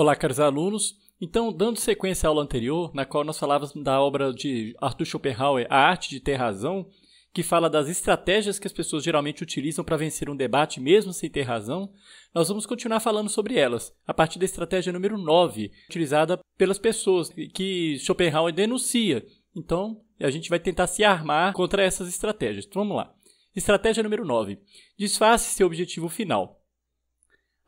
Olá, caros alunos. Então, dando sequência à aula anterior, na qual nós falávamos da obra de Arthur Schopenhauer, A Arte de Ter Razão, que fala das estratégias que as pessoas geralmente utilizam para vencer um debate mesmo sem ter razão, nós vamos continuar falando sobre elas, a partir da estratégia número 9, utilizada pelas pessoas, que Schopenhauer denuncia. Então, a gente vai tentar se armar contra essas estratégias. Então, vamos lá. Estratégia número 9. Disfarce seu objetivo final.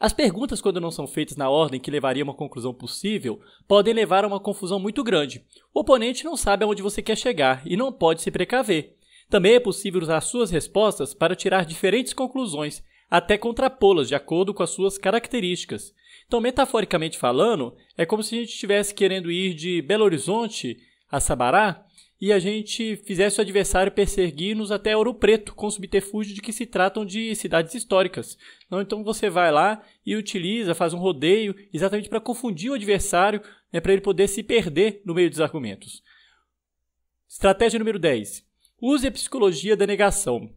As perguntas, quando não são feitas na ordem que levaria a uma conclusão possível, podem levar a uma confusão muito grande. O oponente não sabe aonde você quer chegar e não pode se precaver. Também é possível usar suas respostas para tirar diferentes conclusões, até contrapô-las de acordo com as suas características. Então, metaforicamente falando, é como se a gente estivesse querendo ir de Belo Horizonte a Sabará e a gente fizesse o adversário perseguir-nos até Ouro Preto, com o subterfúgio de que se tratam de cidades históricas. Então você vai lá e utiliza, faz um rodeio, exatamente para confundir o adversário, para ele poder se perder no meio dos argumentos. Estratégia número 10. Use a psicologia da negação.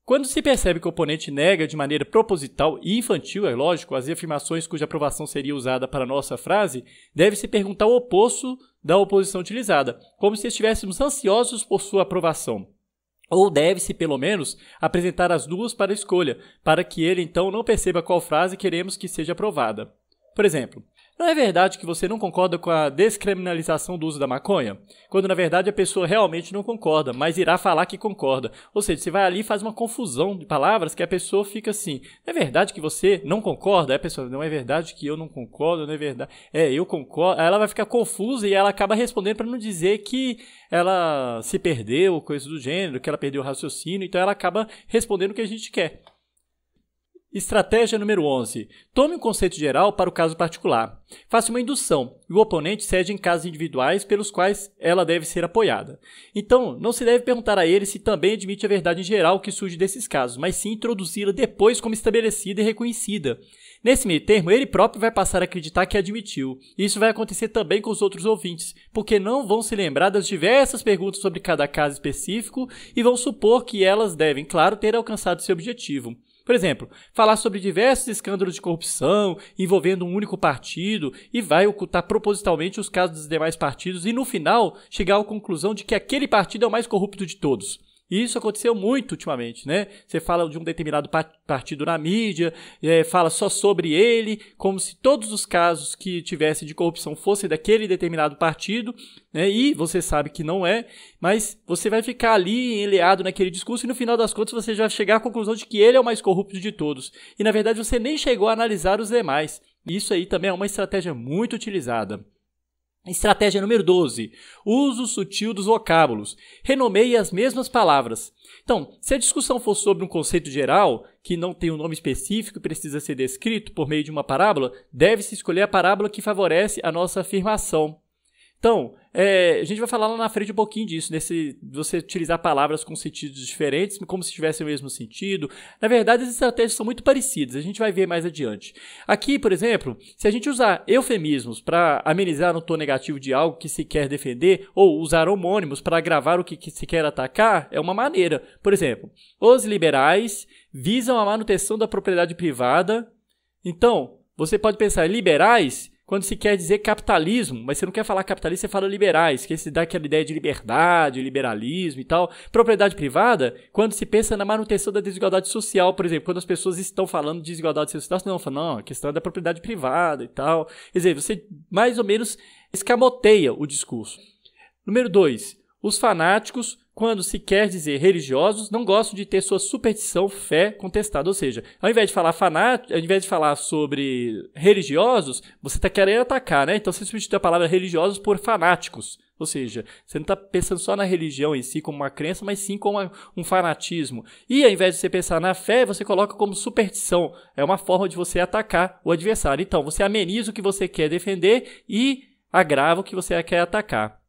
Quando se percebe que o oponente nega de maneira proposital e infantil, é lógico, as afirmações cuja aprovação seria usada para a nossa frase, deve-se perguntar o oposto da oposição utilizada, como se estivéssemos ansiosos por sua aprovação. Ou deve-se, pelo menos, apresentar as duas para a escolha, para que ele, então, não perceba qual frase queremos que seja aprovada. Por exemplo, não é verdade que você não concorda com a descriminalização do uso da maconha? Quando, na verdade, a pessoa realmente não concorda, mas irá falar que concorda. Ou seja, você vai ali e faz uma confusão de palavras que a pessoa fica assim, não é verdade que você não concorda? Aí a pessoa, não é verdade que eu não concordo, não é verdade. Eu concordo. Aí ela vai ficar confusa e ela acaba respondendo para não dizer que ela se perdeu, coisa do gênero, que ela perdeu o raciocínio, então ela acaba respondendo o que a gente quer. Estratégia número 11. Tome um conceito geral para o caso particular. Faça uma indução e o oponente cede em casos individuais pelos quais ela deve ser apoiada. Então, não se deve perguntar a ele se também admite a verdade em geral que surge desses casos, mas sim introduzi-la depois como estabelecida e reconhecida. Nesse meio termo, ele próprio vai passar a acreditar que admitiu. Isso vai acontecer também com os outros ouvintes, porque não vão se lembrar das diversas perguntas sobre cada caso específico e vão supor que elas devem, claro, ter alcançado seu objetivo. Por exemplo, falar sobre diversos escândalos de corrupção envolvendo um único partido e vai ocultar propositalmente os casos dos demais partidos e, no final, chegar à conclusão de que aquele partido é o mais corrupto de todos. E isso aconteceu muito ultimamente, né? Você fala de um determinado partido na mídia, fala só sobre ele, como se todos os casos que tivessem de corrupção fossem daquele determinado partido, né? E você sabe que não é, mas você vai ficar ali enleado naquele discurso e no final das contas você já vai chegar à conclusão de que ele é o mais corrupto de todos. E na verdade você nem chegou a analisar os demais. Isso aí também é uma estratégia muito utilizada. Estratégia número 12. Uso sutil dos vocábulos. Renomeie as mesmas palavras. Então, se a discussão for sobre um conceito geral, que não tem um nome específico e precisa ser descrito por meio de uma parábola, deve-se escolher a parábola que favorece a nossa afirmação. Então, a gente vai falar lá na frente um pouquinho disso, você utilizar palavras com sentidos diferentes, como se tivessem o mesmo sentido. Na verdade, as estratégias são muito parecidas, a gente vai ver mais adiante. Aqui, por exemplo, se a gente usar eufemismos para amenizar o tom negativo de algo que se quer defender, ou usar homônimos para agravar o que se quer atacar, é uma maneira. Por exemplo, os liberais visam a manutenção da propriedade privada. Então, você pode pensar, liberais quando se quer dizer capitalismo, mas você não quer falar capitalista, você fala liberais, que se dá aquela ideia de liberdade, liberalismo e tal. Propriedade privada, quando se pensa na manutenção da desigualdade social, por exemplo, quando as pessoas estão falando de desigualdade social, não, a questão é da propriedade privada e tal. Quer dizer, você mais ou menos escamoteia o discurso. Número 2. Os fanáticos, quando se quer dizer religiosos, não gostam de ter sua superstição, fé contestada. Ou seja, ao invés de falar fanático, ao invés de falar sobre religiosos, você está querendo atacar, né? Então você substitui a palavra religiosos por fanáticos. Ou seja, você não está pensando só na religião em si como uma crença, mas sim como um fanatismo. E ao invés de você pensar na fé, você coloca como superstição. É uma forma de você atacar o adversário. Então, você ameniza o que você quer defender e agrava o que você quer atacar.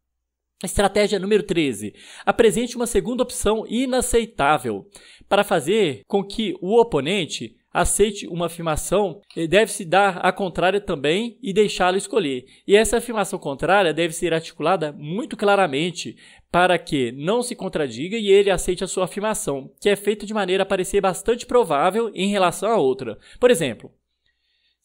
Estratégia número 13. Apresente uma segunda opção inaceitável. Para fazer com que o oponente aceite uma afirmação, deve-se dar a contrária também e deixá-lo escolher. E essa afirmação contrária deve ser articulada muito claramente para que não se contradiga e ele aceite a sua afirmação, que é feita de maneira a parecer bastante provável em relação à outra. Por exemplo,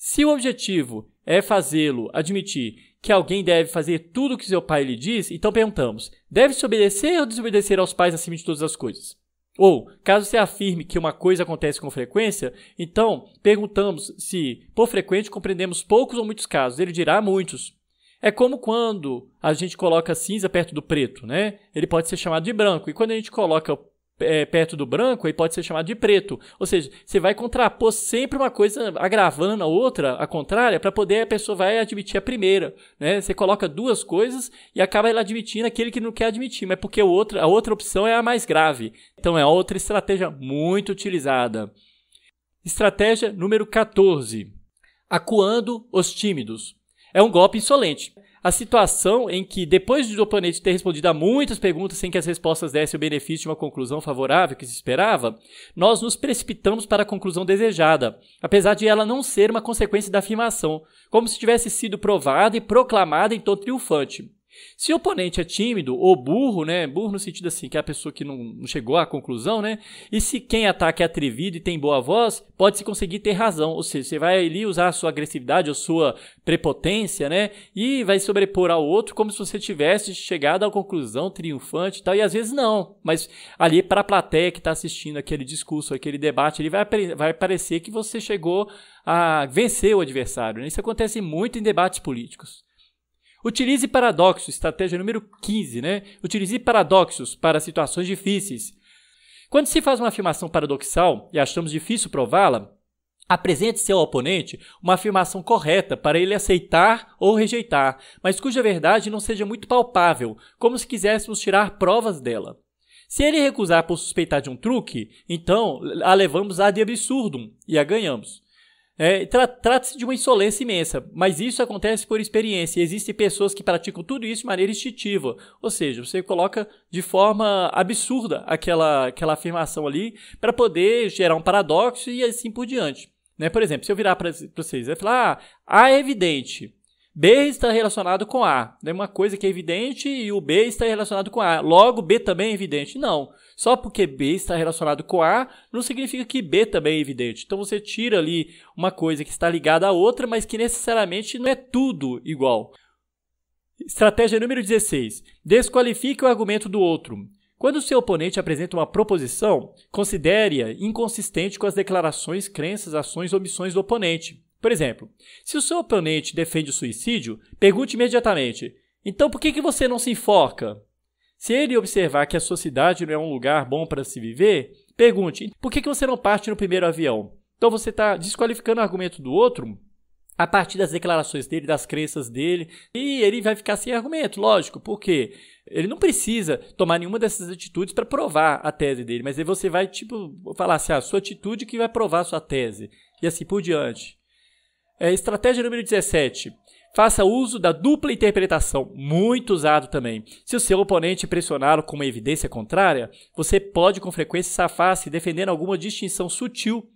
Se o objetivo é fazê-lo admitir que alguém deve fazer tudo o que seu pai lhe diz, então perguntamos, deve-se obedecer ou desobedecer aos pais acima de todas as coisas? Ou, caso se afirme que uma coisa acontece com frequência, então perguntamos se, por frequente, compreendemos poucos ou muitos casos. Ele dirá muitos. É como quando a gente coloca cinza perto do preto, né? Ele pode ser chamado de branco. E quando a gente coloca perto do branco, ele pode ser chamado de preto. Ou seja, você vai contrapor sempre uma coisa agravando a outra, a contrária, para poder a pessoa vai admitir a primeira, né? Você coloca duas coisas e acaba ela admitindo aquele que não quer admitir, mas porque a outra opção é a mais grave. Então é outra estratégia muito utilizada. Estratégia número 14. Acuando os tímidos. É um golpe insolente. A situação em que, depois do oponente ter respondido a muitas perguntas sem que as respostas dessem o benefício de uma conclusão favorável que se esperava, nós nos precipitamos para a conclusão desejada, apesar de ela não ser uma consequência da afirmação, como se tivesse sido provada e proclamada em tom triunfante. Se o oponente é tímido ou burro, né? Burro no sentido assim, que é a pessoa que não chegou à conclusão, né? E se quem ataca é atrevido e tem boa voz, pode-se conseguir ter razão. Ou seja, você vai ali usar a sua agressividade ou sua prepotência, né? E vai sobrepor ao outro como se você tivesse chegado à conclusão triunfante e tal. E às vezes não. Mas ali para a plateia que está assistindo aquele discurso, aquele debate, ele vai parecer que você chegou a vencer o adversário, né? Isso acontece muito em debates políticos. Utilize paradoxos, estratégia número 15, né? Utilize paradoxos para situações difíceis. Quando se faz uma afirmação paradoxal e achamos difícil prová-la, apresente seu oponente uma afirmação correta para ele aceitar ou rejeitar, mas cuja verdade não seja muito palpável, como se quiséssemos tirar provas dela. Se ele recusar por suspeitar de um truque, então a levamos ad absurdum e a ganhamos. Trata-se de uma insolência imensa, mas isso acontece por experiência. Existem pessoas que praticam tudo isso de maneira instintiva, ou seja, você coloca de forma absurda aquela afirmação ali para poder gerar um paradoxo e assim por diante. Né? Por exemplo, se eu virar para vocês e falar, A é evidente, B está relacionado com A. É uma coisa que é evidente e o B está relacionado com A. Logo, B também é evidente. Não. Só porque B está relacionado com A, não significa que B também é evidente. Então, você tira ali uma coisa que está ligada à outra, mas que necessariamente não é tudo igual. Estratégia número 16. Desqualifique o argumento do outro. Quando o seu oponente apresenta uma proposição, considere-a inconsistente com as declarações, crenças, ações ou omissões do oponente. Por exemplo, se o seu oponente defende o suicídio, pergunte imediatamente, então por que você não se enforca? Se ele observar que a sua cidade não é um lugar bom para se viver, pergunte, por que você não parte no primeiro avião? Então você está desqualificando o argumento do outro a partir das declarações dele, das crenças dele, e ele vai ficar sem argumento, lógico, porque ele não precisa tomar nenhuma dessas atitudes para provar a tese dele, mas aí você vai falar assim, a sua atitude que vai provar a sua tese, e assim por diante. Estratégia número 17. Faça uso da dupla interpretação, muito usado também. Se o seu oponente pressioná-lo com uma evidência contrária, você pode com frequência safar-se defendendo alguma distinção sutil.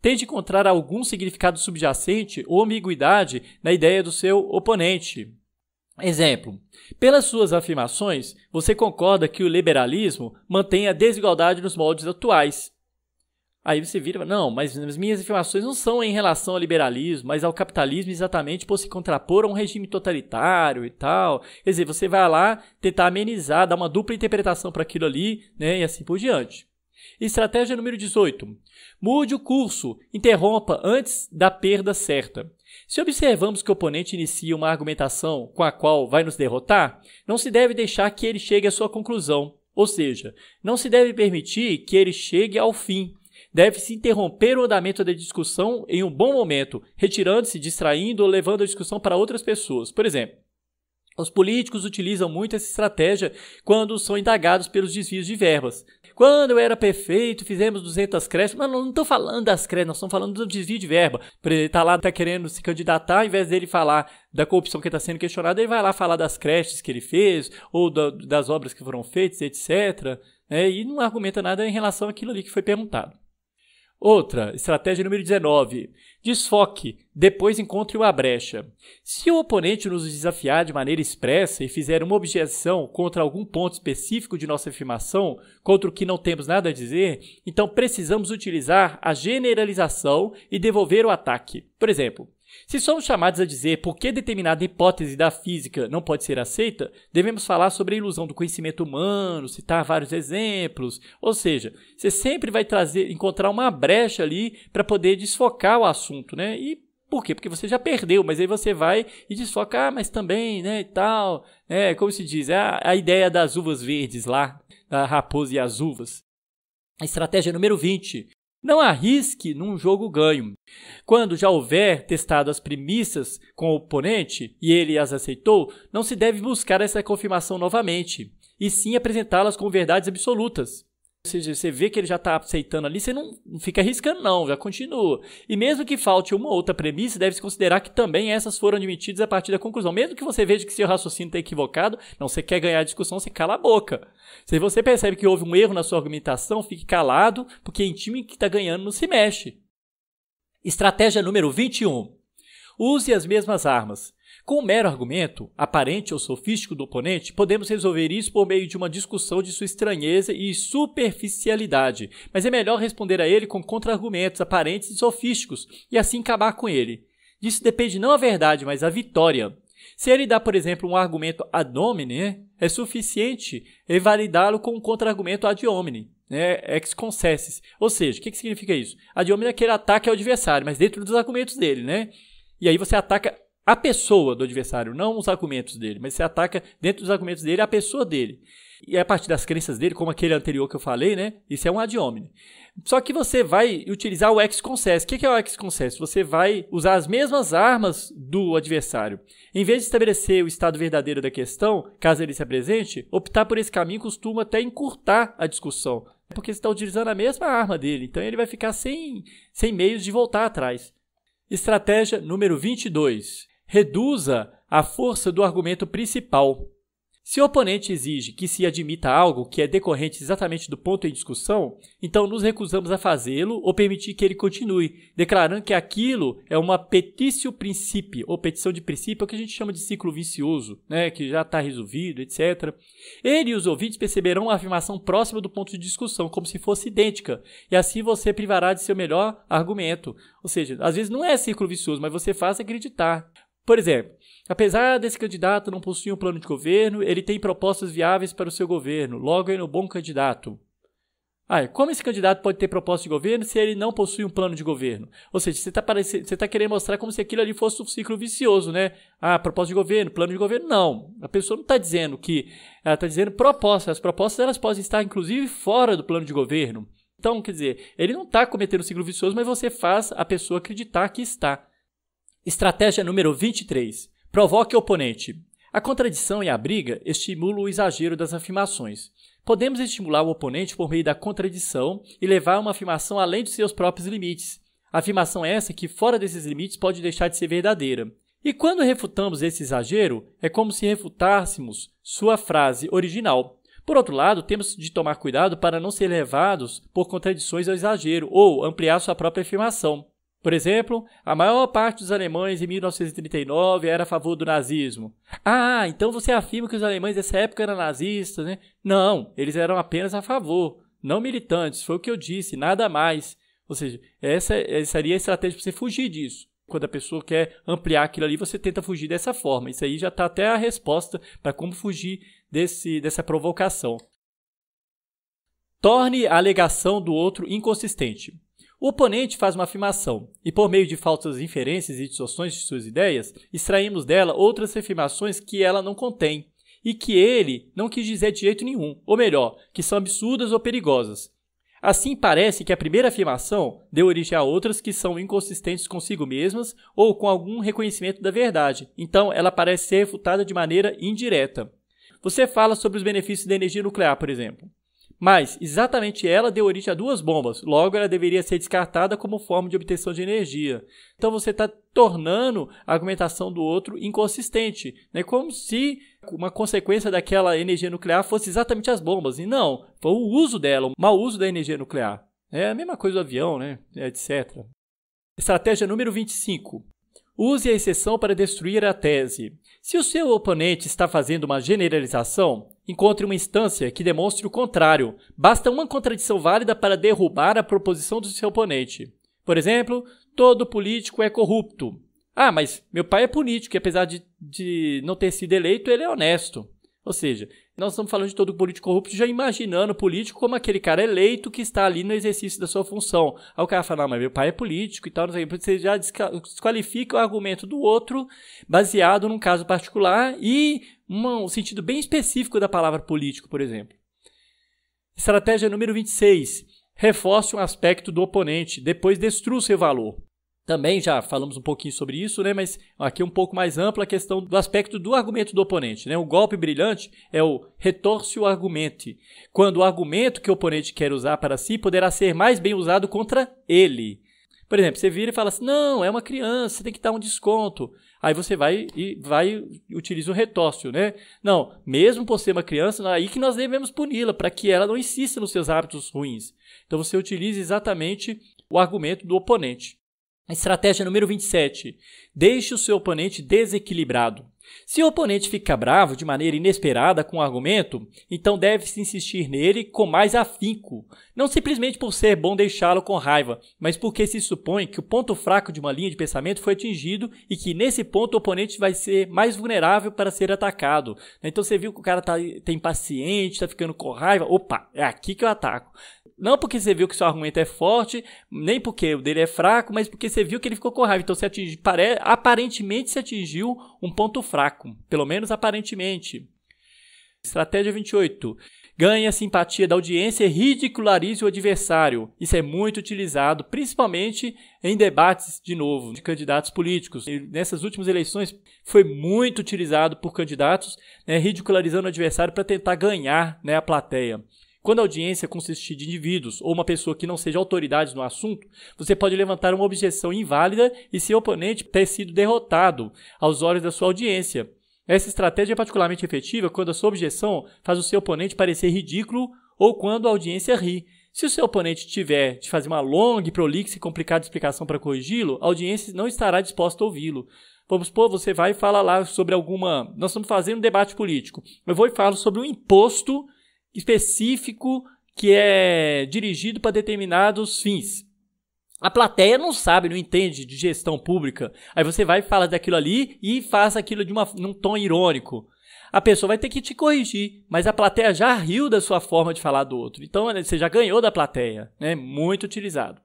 Tente encontrar algum significado subjacente ou ambiguidade na ideia do seu oponente. Exemplo, pelas suas afirmações, você concorda que o liberalismo mantém a desigualdade nos moldes atuais. Aí você vira, não, mas as minhas afirmações não são em relação ao liberalismo, mas ao capitalismo exatamente por se contrapor a um regime totalitário e tal. Quer dizer, você vai lá tentar amenizar, dar uma dupla interpretação para aquilo ali, né, e assim por diante. Estratégia número 18. Mude o curso, interrompa antes da perda certa. Se observamos que o oponente inicia uma argumentação com a qual vai nos derrotar, não se deve deixar que ele chegue à sua conclusão. Ou seja, não se deve permitir que ele chegue ao fim. Deve-se interromper o andamento da discussão em um bom momento, retirando-se, distraindo ou levando a discussão para outras pessoas. Por exemplo, os políticos utilizam muito essa estratégia quando são indagados pelos desvios de verbas. Quando eu era prefeito, fizemos 200 creches, mas não estou falando das creches, nós estamos falando do desvio de verba. Ele está lá, está querendo se candidatar, ao invés dele falar da corrupção que está sendo questionada, ele vai lá falar das creches que ele fez, ou das obras que foram feitas, etc. E não argumenta nada em relação àquilo ali que foi perguntado. Outra, estratégia número 19. Desfoque, depois encontre uma brecha. Se o oponente nos desafiar de maneira expressa e fizer uma objeção contra algum ponto específico de nossa afirmação, contra o que não temos nada a dizer, então precisamos utilizar a generalização e devolver o ataque. Por exemplo, Se somos chamados a dizer por que determinada hipótese da física não pode ser aceita, devemos falar sobre a ilusão do conhecimento humano, citar vários exemplos, ou seja, você sempre vai encontrar uma brecha ali para poder desfocar o assunto, né? E por quê? Porque você já perdeu, mas aí você vai e desfoca, mas também, né, e tal, como se diz, a ideia das uvas verdes lá, da raposa e as uvas. A estratégia número 20. Não arrisque num jogo ganho. Quando já houver testado as premissas com o oponente e ele as aceitou, não se deve buscar essa confirmação novamente, e sim apresentá-las como verdades absolutas. Ou seja, você vê que ele já está aceitando ali, você não fica arriscando não, já continua. E mesmo que falte uma ou outra premissa, deve-se considerar que também essas foram admitidas a partir da conclusão. Mesmo que você veja que seu raciocínio está equivocado, não, você quer ganhar a discussão, você cala a boca. Se você percebe que houve um erro na sua argumentação, fique calado, porque em time que está ganhando não se mexe. Estratégia número 21. Use as mesmas armas. Com um mero argumento, aparente ou sofístico do oponente, podemos resolver isso por meio de uma discussão de sua estranheza e superficialidade, mas é melhor responder a ele com contra-argumentos aparentes e sofísticos e assim acabar com ele. Disso depende não a verdade, mas a vitória. Se ele dá, por exemplo, um argumento ad hominem, é suficiente validá-lo com um contra-argumento ad hominem, ex concessis. Ou seja, o que significa isso? Ad hominem é que ele ataca o adversário, mas dentro dos argumentos dele, né? E aí você ataca a pessoa do adversário, não os argumentos dele, mas você ataca dentro dos argumentos dele a pessoa dele. E a partir das crenças dele, como aquele anterior que eu falei, né? Isso é um ad hominem. Só que você vai utilizar o ex concessis. O que é o ex concessis? Você vai usar as mesmas armas do adversário. Em vez de estabelecer o estado verdadeiro da questão, caso ele se apresente, optar por esse caminho costuma até encurtar a discussão, porque você está utilizando a mesma arma dele. Então ele vai ficar sem meios de voltar atrás. Estratégia número 22. Reduza a força do argumento principal. Se o oponente exige que se admita algo que é decorrente exatamente do ponto em discussão, então nos recusamos a fazê-lo ou permitir que ele continue, declarando que aquilo é uma petitio principii, ou petição de princípio, o que a gente chama de ciclo vicioso, que já está resolvido, etc. Ele e os ouvintes perceberão uma afirmação próxima do ponto de discussão, como se fosse idêntica, e assim você privará de seu melhor argumento. Ou seja, às vezes não é ciclo vicioso, mas você faz acreditar. Por exemplo, apesar desse candidato não possuir um plano de governo, ele tem propostas viáveis para o seu governo, logo é um bom candidato. Como esse candidato pode ter proposta de governo se ele não possui um plano de governo? Ou seja, você está querendo mostrar como se aquilo ali fosse um ciclo vicioso, né? Proposta de governo, plano de governo, não. A pessoa não está dizendo que, ela está dizendo propostas. As propostas elas podem estar, inclusive, fora do plano de governo. Então, quer dizer, ele não está cometendo um ciclo vicioso, mas você faz a pessoa acreditar que está. Estratégia número 23. Provoque o oponente. A contradição e a briga estimulam o exagero das afirmações. Podemos estimular o oponente por meio da contradição e levar uma afirmação além de seus próprios limites. A afirmação é essa que, fora desses limites, pode deixar de ser verdadeira. E quando refutamos esse exagero, é como se refutássemos sua frase original. Por outro lado, temos de tomar cuidado para não ser levados por contradições ao exagero ou ampliar sua própria afirmação. Por exemplo, a maior parte dos alemães em 1939 era a favor do nazismo. Então você afirma que os alemães dessa época eram nazistas, né? Não, eles eram apenas a favor, não militantes, foi o que eu disse, nada mais. Ou seja, essa seria a estratégia para você fugir disso. Quando a pessoa quer ampliar aquilo ali, você tenta fugir dessa forma. Isso aí já está até a resposta para como fugir dessa provocação. Torne a alegação do outro inconsistente. O oponente faz uma afirmação, e por meio de falsas inferências e distorções de suas ideias, extraímos dela outras afirmações que ela não contém, e que ele não quis dizer de jeito nenhum, ou melhor, que são absurdas ou perigosas. Assim, parece que a primeira afirmação deu origem a outras que são inconsistentes consigo mesmas ou com algum reconhecimento da verdade, então ela parece ser refutada de maneira indireta. Você fala sobre os benefícios da energia nuclear, por exemplo. Mas, exatamente ela deu origem a duas bombas, logo ela deveria ser descartada como forma de obtenção de energia. Então você está tornando a argumentação do outro inconsistente, né? Como se uma consequência daquela energia nuclear fosse exatamente as bombas. E não, foi o uso dela, o mau uso da energia nuclear. É a mesma coisa do avião, né? Etc. Estratégia número 25. Use a exceção para destruir a tese. Se o seu oponente está fazendo uma generalização, encontre uma instância que demonstre o contrário. Basta uma contradição válida para derrubar a proposição do seu oponente. Por exemplo, todo político é corrupto. Ah, mas meu pai é político e apesar de não ter sido eleito, ele é honesto. Ou seja, nós estamos falando de todo político corrupto já imaginando o político como aquele cara eleito que está ali no exercício da sua função. Aí o cara fala, não, mas meu pai é político e tal, não sei o que. Você já desqualifica o argumento do outro baseado num caso particular e um sentido bem específico da palavra político, por exemplo. Estratégia número 26. Reforce um aspecto do oponente, depois destrua o seu valor. Também já falamos um pouquinho sobre isso, né? Mas aqui um pouco mais ampla a questão do aspecto do argumento do oponente, né? O golpe brilhante é o retorce o argumente, quando o argumento que o oponente quer usar para si poderá ser mais bem usado contra ele. Por exemplo, você vira e fala assim, não, é uma criança, você tem que dar um desconto. Aí você vai e utiliza o retócio, né? Não, mesmo por ser uma criança, é aí que nós devemos puni-la, para que ela não insista nos seus hábitos ruins. Então você utiliza exatamente o argumento do oponente. A estratégia número 27. Deixe o seu oponente desequilibrado. Se o oponente fica bravo de maneira inesperada com o argumento, então deve-se insistir nele com mais afinco. Não simplesmente por ser bom deixá-lo com raiva, mas porque se supõe que o ponto fraco de uma linha de pensamento foi atingido e que nesse ponto o oponente vai ser mais vulnerável para ser atacado. Então você viu que o cara está impaciente, está ficando com raiva. Opa, é aqui que eu ataco. Não porque você viu que seu argumento é forte, nem porque o dele é fraco, mas porque você viu que ele ficou com raiva. Então você aparentemente se atingiu um ponto fraco, pelo menos aparentemente. Estratégia 28. Ganhe a simpatia da audiência e ridicularize o adversário. Isso é muito utilizado, principalmente em debates, de novo, de candidatos políticos. E nessas últimas eleições foi muito utilizado por candidatos, né, ridicularizando o adversário para tentar ganhar, né, a plateia. Quando a audiência consistir de indivíduos ou uma pessoa que não seja autoridade no assunto, você pode levantar uma objeção inválida e seu oponente ter sido derrotado aos olhos da sua audiência. Essa estratégia é particularmente efetiva quando a sua objeção faz o seu oponente parecer ridículo ou quando a audiência ri. Se o seu oponente tiver de fazer uma longa, prolixa e complicada explicação para corrigi-lo, a audiência não estará disposta a ouvi-lo. Vamos supor, você vai e fala lá sobre alguma... Nós estamos fazendo um debate político. Eu vou e falo sobre um imposto específico que é dirigido para determinados fins. A plateia não sabe, não entende de gestão pública. Aí você vai e fala daquilo ali e faz aquilo num tom irônico. A pessoa vai ter que te corrigir, mas a plateia já riu da sua forma de falar do outro. Então você já ganhou da plateia, né? Muito utilizado.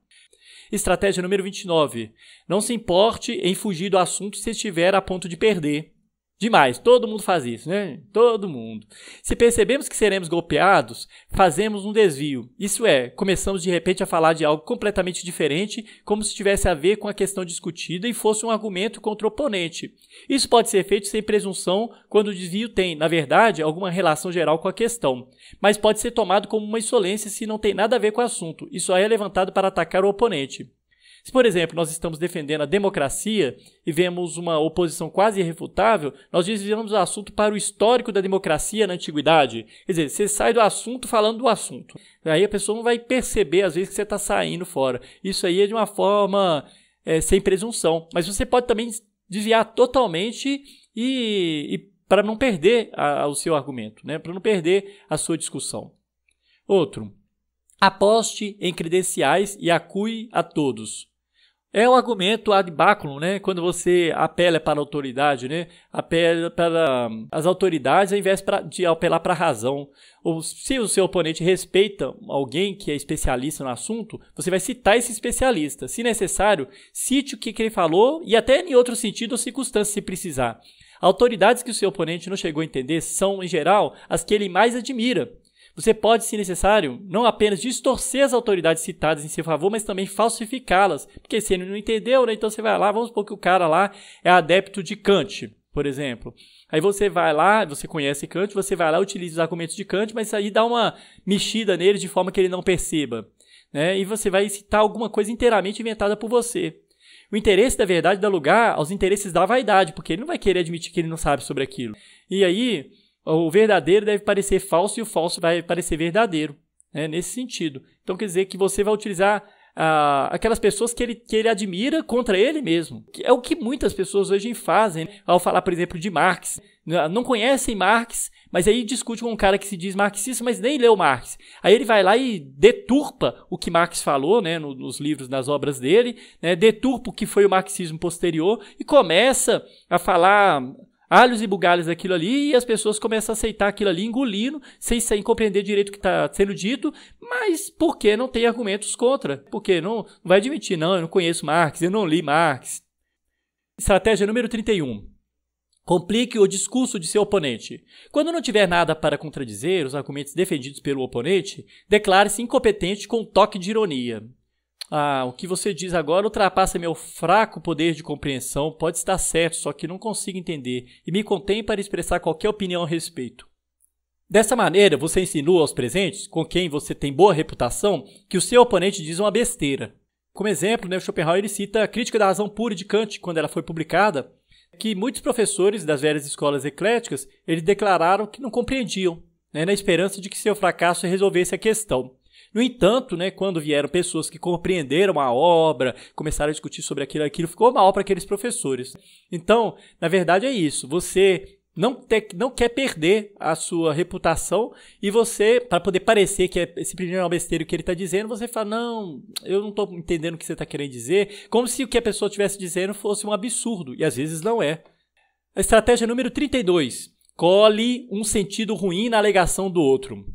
Estratégia número 29. Não se importe em fugir do assunto se estiver a ponto de perder. Demais, todo mundo faz isso, né? Todo mundo. Se percebemos que seremos golpeados, fazemos um desvio. Isso é, começamos de repente a falar de algo completamente diferente, como se tivesse a ver com a questão discutida e fosse um argumento contra o oponente. Isso pode ser feito sem presunção quando o desvio tem, na verdade, alguma relação geral com a questão. Mas pode ser tomado como uma insolência se não tem nada a ver com o assunto. Isso aí é levantado para atacar o oponente. Se, por exemplo, nós estamos defendendo a democracia e vemos uma oposição quase irrefutável, nós desviamos o assunto para o histórico da democracia na antiguidade. Quer dizer, você sai do assunto falando do assunto. Aí a pessoa não vai perceber, às vezes, que você está saindo fora. Isso aí é de uma forma sem presunção. Mas você pode também desviar totalmente e para não perder o seu argumento, né? Para não perder a sua discussão. Outro. Aposte em credenciais e acue a todos. É o argumento ad baculum, né? Quando você apela para a autoridade, né? Apela para as autoridades ao invés de apelar para a razão. Ou se o seu oponente respeita alguém que é especialista no assunto, você vai citar esse especialista. Se necessário, cite o que ele falou e até em outro sentido ou circunstância se precisar. Autoridades que o seu oponente não chegou a entender são, em geral, as que ele mais admira. Você pode, se necessário, não apenas distorcer as autoridades citadas em seu favor, mas também falsificá-las. Porque se ele não entendeu, né, então você vai lá, vamos supor que o cara lá é adepto de Kant, por exemplo. Aí você vai lá, você conhece Kant, você vai lá, utiliza os argumentos de Kant, mas isso aí dá uma mexida nele de forma que ele não perceba, né? E você vai citar alguma coisa inteiramente inventada por você. O interesse da verdade dá lugar aos interesses da vaidade, porque ele não vai querer admitir que ele não sabe sobre aquilo. E aí... o verdadeiro deve parecer falso e o falso vai parecer verdadeiro, né? Nesse sentido. Então quer dizer que você vai utilizar aquelas pessoas que ele admira contra ele mesmo. É o que muitas pessoas hoje fazem, né? Ao falar, por exemplo, de Marx. Não conhecem Marx, mas aí discute com um cara que se diz marxista, mas nem leu Marx. Aí ele vai lá e deturpa o que Marx falou, né, nos livros, nas obras dele, né, deturpa o que foi o marxismo posterior e começa a falar alhos e bugalhos daquilo ali, e as pessoas começam a aceitar aquilo ali, engolindo, sem compreender direito o que está sendo dito, mas porque não tem argumentos contra. Porque não vai admitir, não, eu não conheço Marx, eu não li Marx. Estratégia número 31. Complique o discurso de seu oponente. Quando não tiver nada para contradizer os argumentos defendidos pelo oponente, declare-se incompetente com um toque de ironia. O que você diz agora ultrapassa meu fraco poder de compreensão, pode estar certo, só que não consigo entender, e me contém para expressar qualquer opinião a respeito. Dessa maneira, você insinua aos presentes, com quem você tem boa reputação, que o seu oponente diz uma besteira. Como exemplo, né, Schopenhauer ele cita a Crítica da Razão Pura de Kant, quando ela foi publicada, que muitos professores das velhas escolas ecléticas eles declararam que não compreendiam, né, na esperança de que seu fracasso resolvesse a questão. No entanto, né, quando vieram pessoas que compreenderam a obra, começaram a discutir sobre aquilo ficou mal para aqueles professores. Então, na verdade é isso, você não quer perder a sua reputação e você, para poder parecer que é simplesmente uma besteira o que ele está dizendo, você fala, não, eu não estou entendendo o que você está querendo dizer, como se o que a pessoa estivesse dizendo fosse um absurdo, e às vezes não é. A estratégia número 32. Cole um sentido ruim na alegação do outro.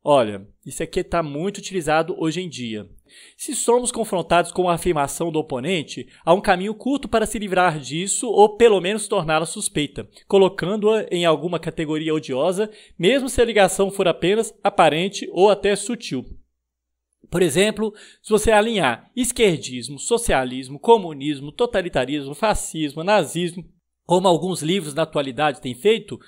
Olha, isso aqui está muito utilizado hoje em dia. Se somos confrontados com a afirmação do oponente, há um caminho curto para se livrar disso ou pelo menos torná-la suspeita, colocando-a em alguma categoria odiosa, mesmo se a ligação for apenas aparente ou até sutil. Por exemplo, se você alinhar esquerdismo, socialismo, comunismo, totalitarismo, fascismo, nazismo, como alguns livros na atualidade têm feito,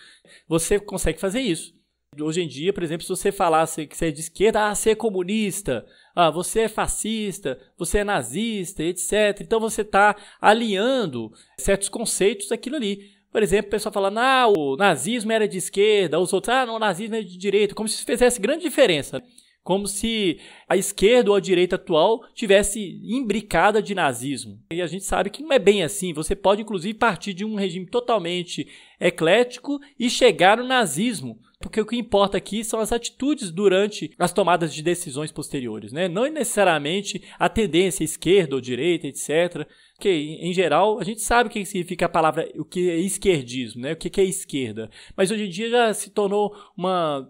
você consegue fazer isso. Hoje em dia, por exemplo, se você falasse que você é de esquerda, você é comunista, você é fascista, você é nazista, etc. Então você está alinhando certos conceitos daquilo ali. Por exemplo, o pessoal falando, o nazismo era de esquerda, os outros, não, o nazismo é de direita, como se isso fizesse grande diferença. Como se a esquerda ou a direita atual tivesse imbricada de nazismo. E a gente sabe que não é bem assim. Você pode, inclusive, partir de um regime totalmente eclético e chegar no nazismo. Porque o que importa aqui são as atitudes durante as tomadas de decisões posteriores, né? Não necessariamente a tendência esquerda ou direita, etc. Porque, em geral, a gente sabe o que significa a palavra, o que é esquerdismo, né? O que é esquerda. Mas hoje em dia já se tornou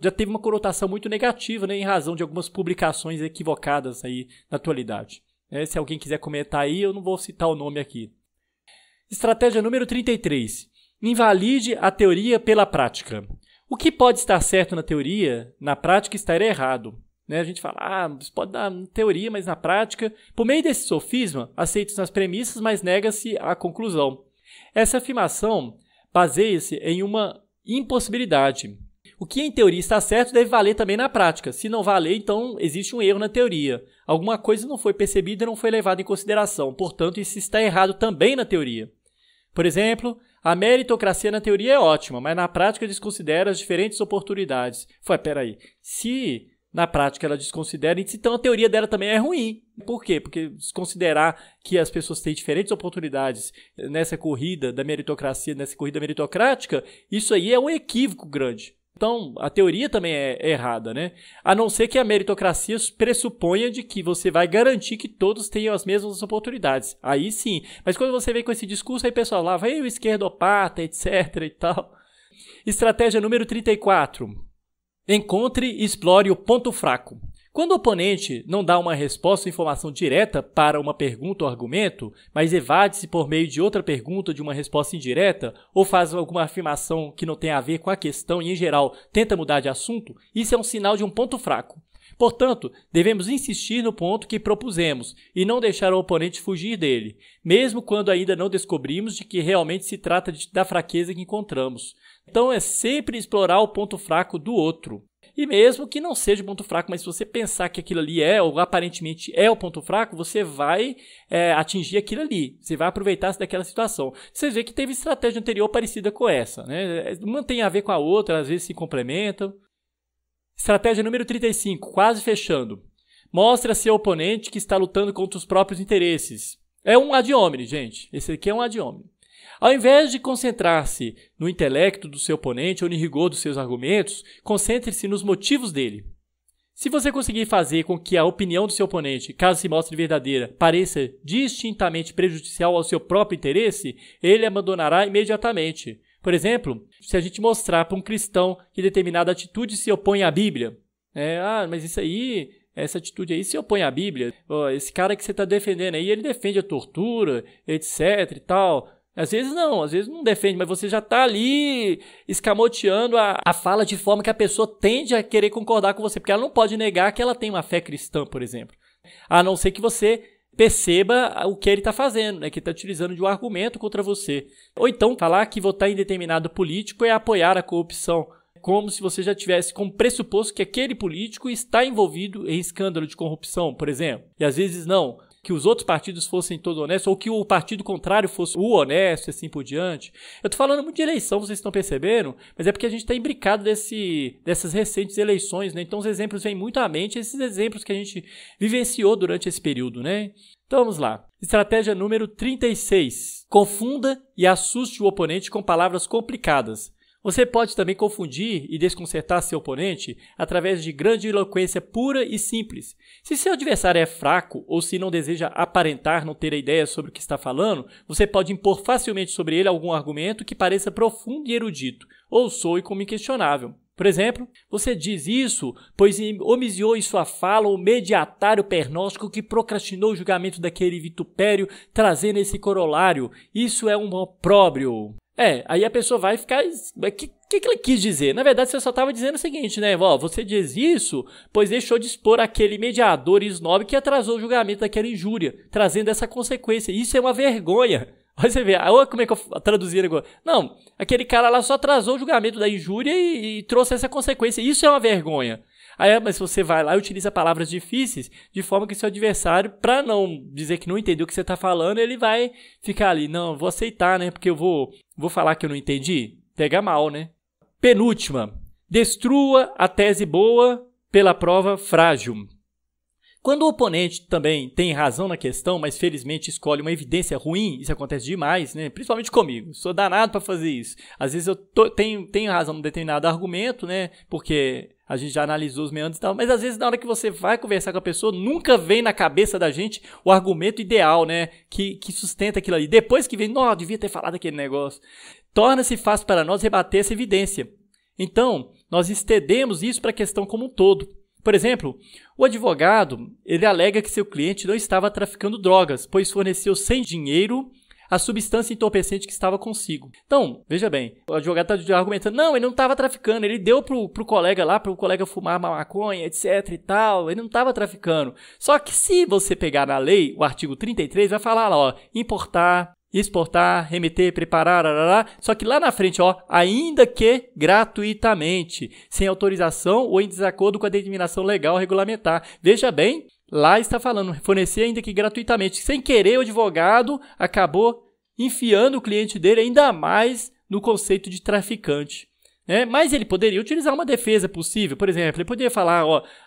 já teve uma conotação muito negativa, né? Em razão de algumas publicações equivocadas aí na atualidade. Se alguém quiser comentar aí, eu não vou citar o nome aqui. Estratégia número 33. Invalide a teoria pela prática. O que pode estar certo na teoria, na prática estará errado. Né? A gente fala, isso pode dar teoria, mas na prática, por meio desse sofisma, aceita-se as premissas, mas nega-se a conclusão. Essa afirmação baseia-se em uma impossibilidade. O que em teoria está certo deve valer também na prática. Se não valer, então existe um erro na teoria. Alguma coisa não foi percebida e não foi levada em consideração. Portanto, isso está errado também na teoria. Por exemplo, a meritocracia na teoria é ótima, mas na prática desconsidera as diferentes oportunidades. Peraí, se na prática ela desconsidera, então a teoria dela também é ruim. Por quê? Porque desconsiderar que as pessoas têm diferentes oportunidades nessa corrida da meritocracia, nessa corrida meritocrática, isso aí é um equívoco grande. Então, a teoria também é errada, né? A não ser que a meritocracia pressuponha de que você vai garantir que todos tenham as mesmas oportunidades. Aí sim. Mas quando você vem com esse discurso, aí o pessoal lá, vai o esquerdopata, etc e tal. Estratégia número 34. Encontre e explore o ponto fraco. Quando o oponente não dá uma resposta ou informação direta para uma pergunta ou argumento, mas evade-se por meio de outra pergunta ou de uma resposta indireta, ou faz alguma afirmação que não tem a ver com a questão e, em geral, tenta mudar de assunto, isso é um sinal de um ponto fraco. Portanto, devemos insistir no ponto que propusemos e não deixar o oponente fugir dele, mesmo quando ainda não descobrimos de que realmente se trata da fraqueza que encontramos. Então, é sempre explorar o ponto fraco do outro. E mesmo que não seja o ponto fraco, mas se você pensar que aquilo ali ou aparentemente é o ponto fraco, você vai atingir aquilo ali. Você vai aproveitar-se daquela situação. Você vê que teve estratégia anterior parecida com essa, né? Uma tem a ver com a outra, às vezes se complementam. Estratégia número 35, quase fechando. Mostre a seu oponente que está lutando contra os próprios interesses. É um ad hominem, gente. Esse aqui é um ad hominem. Ao invés de concentrar-se no intelecto do seu oponente ou no rigor dos seus argumentos, concentre-se nos motivos dele. Se você conseguir fazer com que a opinião do seu oponente, caso se mostre verdadeira, pareça distintamente prejudicial ao seu próprio interesse, ele abandonará imediatamente. Por exemplo, se a gente mostrar para um cristão que determinada atitude se opõe à Bíblia, mas essa atitude aí se opõe à Bíblia, esse cara que você está defendendo aí, ele defende a tortura, etc e tal. Às vezes não defende, mas você já está ali escamoteando a fala de forma que a pessoa tende a querer concordar com você, porque ela não pode negar que ela tem uma fé cristã, por exemplo. A não ser que você perceba o que ele está fazendo, né? Que está utilizando de um argumento contra você. Ou então falar que votar em determinado político é apoiar a corrupção, como se você já tivesse como pressuposto que aquele político está envolvido em escândalo de corrupção, por exemplo. E às vezes não. Que os outros partidos fossem todos honestos, ou que o partido contrário fosse o honesto e assim por diante. Eu tô falando muito de eleição, vocês estão percebendo, mas é porque a gente está imbricado dessas recentes eleições, né? Então os exemplos vêm muito à mente, esses exemplos que a gente vivenciou durante esse período, né? Então vamos lá. Estratégia número 36. Confunda e assuste o oponente com palavras complicadas. Você pode também confundir e desconcertar seu oponente através de grande eloquência pura e simples. Se seu adversário é fraco ou se não deseja aparentar não ter a ideia sobre o que está falando, você pode impor facilmente sobre ele algum argumento que pareça profundo e erudito, ou soe como inquestionável. Por exemplo, você diz isso, pois omisiou em sua fala o mediatário pernóstico que procrastinou o julgamento daquele vitupério, trazendo esse corolário. Isso é um opróbrio. Aí a pessoa vai ficar... O que ele quis dizer? Na verdade, você só estava dizendo o seguinte, né? Você diz isso, pois deixou de expor aquele mediador snob que atrasou o julgamento daquela injúria, trazendo essa consequência. Isso é uma vergonha. Olha você ver, olha como é que eu traduzi agora. Não, aquele cara lá só atrasou o julgamento da injúria e trouxe essa consequência. Isso é uma vergonha. Mas você vai lá e utiliza palavras difíceis, de forma que seu adversário, para não dizer que não entendeu o que você está falando, ele vai ficar ali, não, vou aceitar, né, porque eu vou falar que eu não entendi. Pega mal, né? Penúltima, destrua a tese boa pela prova frágil. Quando o oponente também tem razão na questão, mas felizmente escolhe uma evidência ruim, isso acontece demais, né? Principalmente comigo, sou danado para fazer isso. Às vezes eu tenho razão num determinado argumento, né? Porque a gente já analisou os meandros e tal, mas às vezes na hora que você vai conversar com a pessoa, nunca vem na cabeça da gente o argumento ideal, né? Que sustenta aquilo ali. Depois que vem, não, devia ter falado aquele negócio. Torna-se fácil para nós rebater essa evidência. Então, nós estendemos isso para a questão como um todo. Por exemplo, o advogado, ele alega que seu cliente não estava traficando drogas, pois forneceu sem dinheiro a substância entorpecente que estava consigo. Então, veja bem, o advogado está argumentando, não, ele não estava traficando, ele deu pro colega lá, pro colega fumar uma maconha, etc e tal, ele não estava traficando. Só que se você pegar na lei, o artigo 33 vai falar lá, importar, exportar, remeter, preparar, só que lá na frente, ainda que gratuitamente, sem autorização ou em desacordo com a determinação legal regulamentar. Veja bem, lá está falando, fornecer ainda que gratuitamente. Sem querer, o advogado acabou enfiando o cliente dele ainda mais no conceito de traficante. Mas ele poderia utilizar uma defesa possível. Por exemplo, ele poderia falar,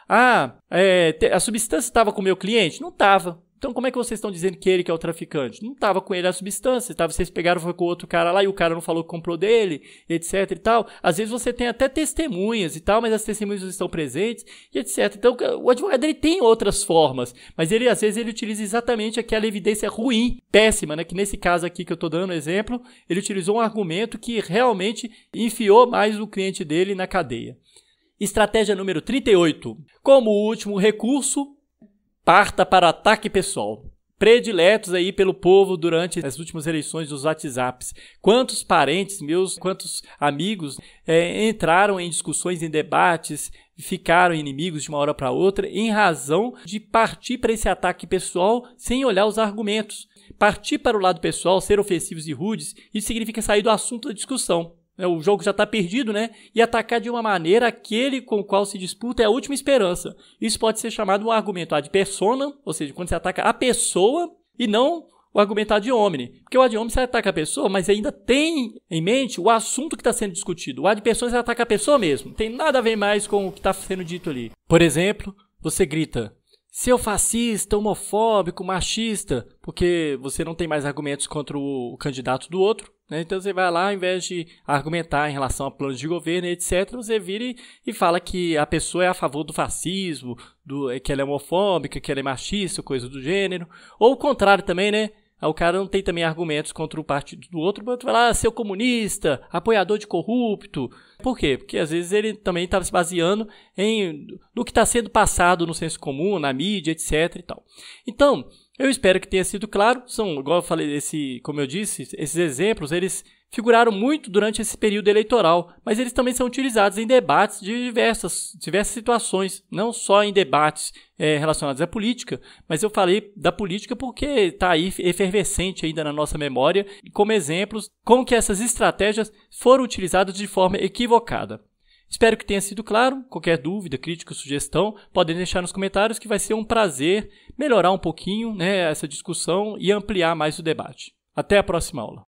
a substância estava com o meu cliente? Não estava. Então, como é que vocês estão dizendo que ele que é o traficante? Não estava com ele a substância, vocês pegaram, foi com o outro cara lá e o cara não falou que comprou dele, etc e tal. Às vezes você tem até testemunhas e tal, mas as testemunhas não estão presentes, e etc. Então, o advogado ele tem outras formas, mas ele às vezes ele utiliza exatamente aquela evidência ruim, péssima, né? Que nesse caso aqui que eu estou dando exemplo, ele utilizou um argumento que realmente enfiou mais o cliente dele na cadeia. Estratégia número 38. Como último recurso, parta para ataque pessoal. Prediletos aí pelo povo durante as últimas eleições dos WhatsApps. Quantos parentes meus, quantos amigos entraram em discussões, em debates, ficaram inimigos de uma hora para outra em razão de partir para esse ataque pessoal sem olhar os argumentos. Partir para o lado pessoal, ser ofensivos e rudes, isso significa sair do assunto da discussão. O jogo já está perdido, né? E atacar de uma maneira aquele com o qual se disputa é a última esperança. Isso pode ser chamado um argumento ad personam, ou seja, quando você ataca a pessoa e não o argumento ad hominem. Porque o ad hominem você ataca a pessoa, mas ainda tem em mente o assunto que está sendo discutido. O ad personam você ataca a pessoa mesmo. Não tem nada a ver mais com o que está sendo dito ali. Por exemplo, você grita, seu fascista, homofóbico, machista, porque você não tem mais argumentos contra o candidato do outro, né? Então você vai lá, ao invés de argumentar em relação a planos de governo, etc., você vira e fala que a pessoa é a favor do fascismo, que ela é homofóbica, que ela é machista, coisa do gênero. Ou o contrário também, né? O cara não tem também argumentos contra o partido do outro, mas tu vai lá, seu comunista, apoiador de corrupto. Por quê? Porque às vezes ele também estava se baseando no que está sendo passado no senso comum, na mídia, etc. e tal. Então, eu espero que tenha sido claro. São, igual eu falei, como eu disse, esses exemplos, eles figuraram muito durante esse período eleitoral, mas eles também são utilizados em debates de diversas situações, não só em debates relacionados à política, mas eu falei da política porque está aí efervescente ainda na nossa memória, como exemplos, como que essas estratégias foram utilizadas de forma equivocada. Espero que tenha sido claro. Qualquer dúvida, crítica, sugestão, podem deixar nos comentários, que vai ser um prazer melhorar um pouquinho, né, essa discussão e ampliar mais o debate. Até a próxima aula.